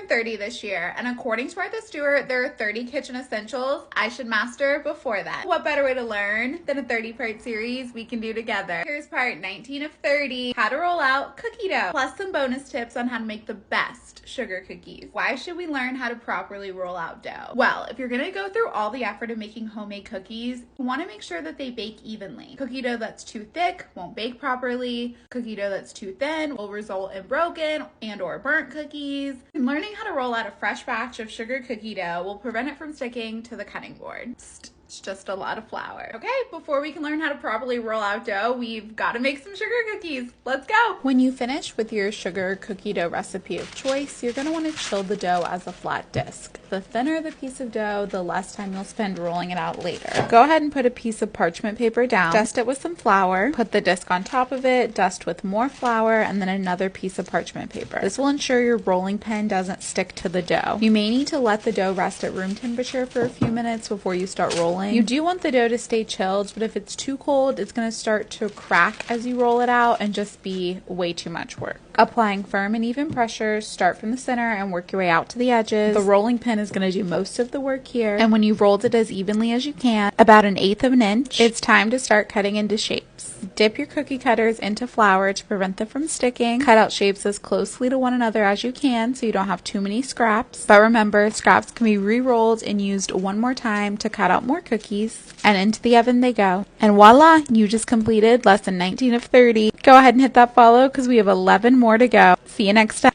turned 30 this year, and according to Martha Stewart, there are 30 kitchen essentials I should master before then. What better way to learn than a 30-part series we can do together? Here's part 19 of 30, how to roll out cookie dough, plus some bonus tips on how to make the best sugar cookies. Why should we learn how to properly roll out dough? Well, if you're gonna go through all the effort of making homemade cookies, you wanna make sure that they bake evenly. Cookie dough that's too thick won't bake properly. Cookie dough that's too thin will result in broken and or burnt cookies. And learning how to roll out a fresh batch of sugar cookie dough will prevent it from sticking to the cutting board. It's just a lot of flour. Okay, before we can learn how to properly roll out dough, we've got to make some sugar cookies. Let's go. When you finish with your sugar cookie dough recipe of choice, you're going to want to chill the dough as a flat disc. The thinner the piece of dough, the less time you'll spend rolling it out later. Go ahead and put a piece of parchment paper down, dust it with some flour, put the disc on top of it, dust with more flour, and then another piece of parchment paper. This will ensure your rolling pin doesn't stick to the dough. You may need to let the dough rest at room temperature for a few minutes before you start rolling. You do want the dough to stay chilled, but if it's too cold, it's going to start to crack as you roll it out and just be way too much work. Applying firm and even pressure, start from the center and work your way out to the edges. The rolling pin is going to do most of the work here, and when you've rolled it as evenly as you can, about 1/8 of an inch, it's time to start cutting into shapes. Dip your cookie cutters into flour to prevent them from sticking. Cut out shapes as closely to one another as you can so you don't have too many scraps. But remember, scraps can be re-rolled and used one more time to cut out more cookies. And into the oven they go. And voila, you just completed lesson 19 of 30. Go ahead and hit that follow because we have 11 more to go. See you next time.